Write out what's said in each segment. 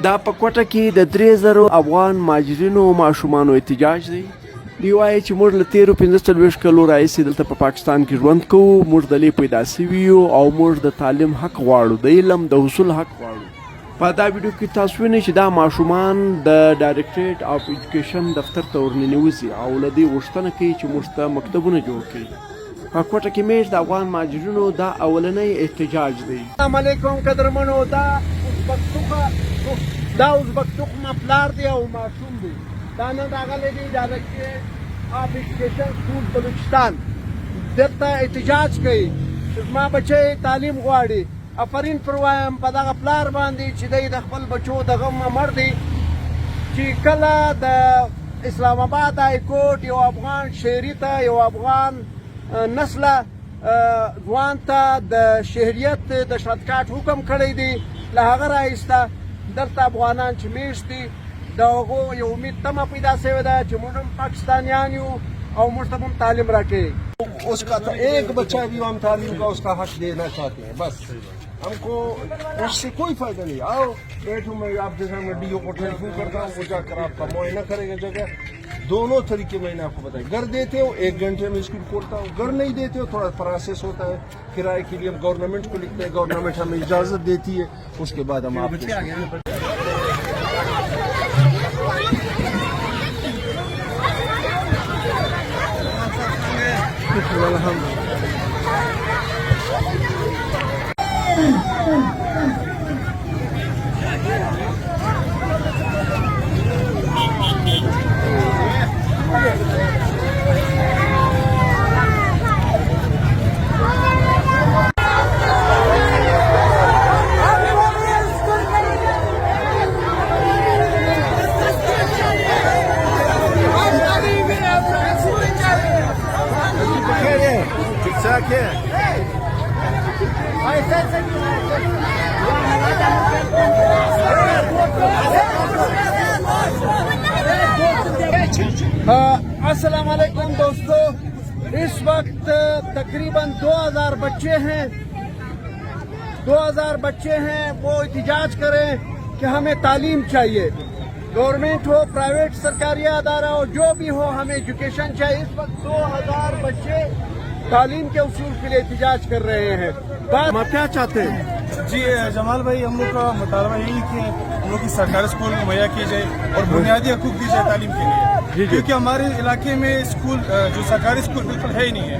دا په کوټه کې د 3000 افغان مهاجرینو ماشومانو احتجاج دی. دی وایي چې موږ له 13-45 کلو راهیسې دلته په پاکستان کې ژوند کوو، موږ دلې پیدا سوي یو او موږ د تعلیم حق غواړو، د علم د حصول حق غواړو. په دا ویډیو کې تاسو وینئ چې دا ماشومان د ډایرکټریټ اف ایجوکیشن دفتر ته ورننوځي او له دې غوښتنه کوي چې موږ ته مکتبونه جوړ کړي. په کوټه کې مېشت د افغان مهاجرینو دا اولنی احتجاج دی. السلام علیکم قدرمنو. دا ازبک پلار دی او ماشوم دی. دا نن راغلی دی ډایرکټریټ اف ایجوکیشن سکول بلوچستان دلته احتجاج کوي چې زما بچی تعلیم غواړي. افرین پر وایم په دغه پلار باندې چې دی د خپل بچو د غم مړ دی چې کله د اسلام آباد های کورټ یو افغان شهري ته یو افغان نسله ځوان ته د شهریت د شرطکاټ حکم کړی دی، له هغه راایسته دلته افغانان چې میشت دي د هغو یو امید تمه پیدا شوې ده چې موږ هم پاکستانیان یو او موږ ته هم تعلیم راکوي. उसका तो एक बच्चा भी हम तालीम का उसका हक देना चाहते हैं, बस हमको उससे कोई फायदा नहीं. आओ बैठो, मैं आपके सामने डीओ को टेलीफोन करता हूँ, वो जाकर आपका मुआयना करेगा जगह. दोनों तरीके मैंने आपको बताया. घर देते हो 1 घंटे में स्कूल खोलता हूँ, घर नहीं देते हो थोड़ा प्रोसेस होता है. किराए के लिए हम गवर्नमेंट को लिखते हैं, गवर्नमेंट हमें इजाज़त देती है, उसके बाद हम आपको अस्सलाम वालेकुम दोस्तों. इस वक्त तकरीबन 2000 बच्चे हैं, 2000 बच्चे हैं वो एहतजाज करें कि हमें तालीम चाहिए. गवर्नमेंट हो, प्राइवेट सरकारी अदारा हो, जो भी हो, हमें एजुकेशन चाहिए. इस वक्त 2000 बच्चे तालीम के उसूल के लिए एहतजाज कर रहे हैं. बात आप क्या चाहते हैं? जी जमाल भाई, हम लोग का मुतालबा यही कि हम लोग की सरकारी स्कूल मुहैया की जाए और बुनियादी हकूक दी जाए तालीम के लिए, क्योंकि हमारे इलाके में स्कूल जो सरकारी स्कूल बिल्कुल है ही नहीं है.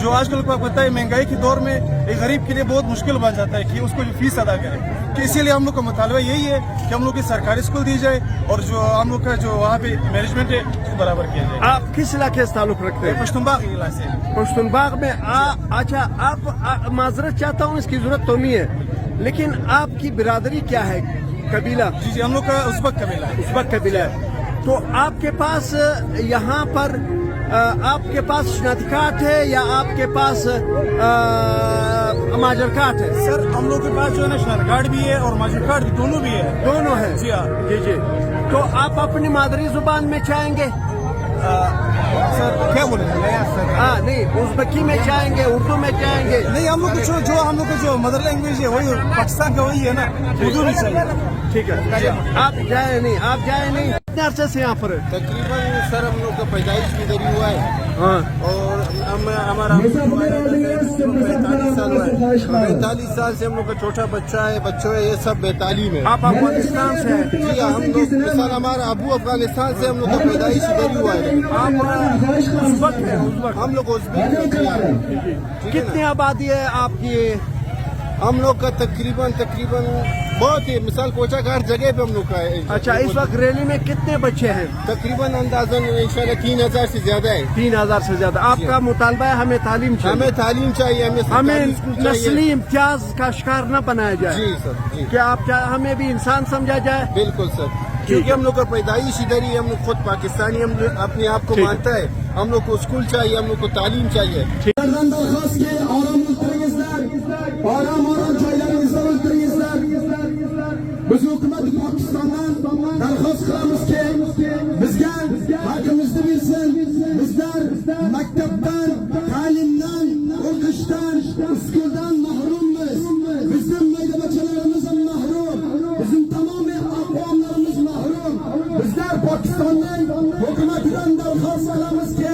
जो आजकल को पता है महंगाई के दौर में एक गरीब के लिए बहुत मुश्किल बन जाता है कि उसको जो फीस अदा करे. तो इसीलिए हम लोग का मुतालबा यही है कि हम लोग की सरकारी स्कूल दी जाए और जो हम लोग का जो वहाँ पे मैनेजमेंट है उसको बराबर किया जाए. आप किस इलाके से ताल्लुक रखते हैं? पश्तूनबाग इलाके से. पश्तूनबाग में अच्छा, आप माजरत चाहता हूँ, इसकी जरूरत तो नहीं है, लेकिन आपकी बिरादरी क्या है, कबीला? जी हम लोग का उज़्बक कबीला है. उज़्बक कबीला है. तो आपके पास यहाँ पर आपके पास शनाख्ती कार्ड है या आपके पास माजर कार्ड है? सर हम लोग के पास जो है ना शनाख्ती कार्ड भी है और माजर कार्ड भी, दोनों भी है. दोनों है? जी हाँ. जी. तो आप अपनी मादरी जुबान में चाहेंगे? सर क्या बोले? हाँ नहीं, उज़्बकी में चाहेंगे, उर्दू में चाहेंगे? नहीं, हम लोग जो हम लोग का जो मदर लैंग्वेज है वही पाकिस्तान का वही है ना, उर्दू नहीं चाहिए. ठीक है. आप जाए नहीं, आप जाए नहीं. कितने अरसे से यहाँ पर? तकरीबन सर हम लोग का पैदाइश भी इधर ही हुआ है. हाँ. और हमारा 45 साल हुआ है. 45 साल से हम लोग का छोटा बच्चा है, बच्चों है, ये सब बेतालीम है. आप अफगानिस्तान से हैं? जी हम लोग मिसाल हमारा अबू अफगानिस्तान से, हम लोग का पैदाइश इधर ही हुआ है. आप उज़्बक हैं? उज़्बक. हम लोग उज़्बेक. कितनी आबादी है आपकी? हम लोग का तकरीबन बहुत ही, मिसाल कोचा का हर जगह पे हम लोग का है. अच्छा, इस वक्त रैली में कितने बच्चे हैं? तकरीबन अंदाजन इंशाल्लाह 3000 से ज्यादा है. 3000 से ज्यादा. आपका मुतालबा है हमें तालीम चाहिए? हमें तालीम चाहिए, हमें नस्ली इम्तियाज का शिकार न बनाया जाए. जी सर. जी. क्या आप हमें भी इंसान समझा जाए? बिल्कुल सर, क्योंकि हम लोग का पैदाइश इधर ही, हम लोग खुद पाकिस्तानी, हम लोग अपने आप को मानता है. हम लोग को स्कूल चाहिए, हम लोग को तालीम चाहिए. Biz hukumat Pakistandan darxost qilamiz ki bizga haqimizni bersin. Bizlar maktabdan, ta'limdan, o'qishdan, skuldan mahrummiz. Bizim mayda bachalarimiz ham mahrum. Bizim tamomiy imkonlarimiz mahrum. Bizlar Pokistonning hukumatidan darxost qilamizki,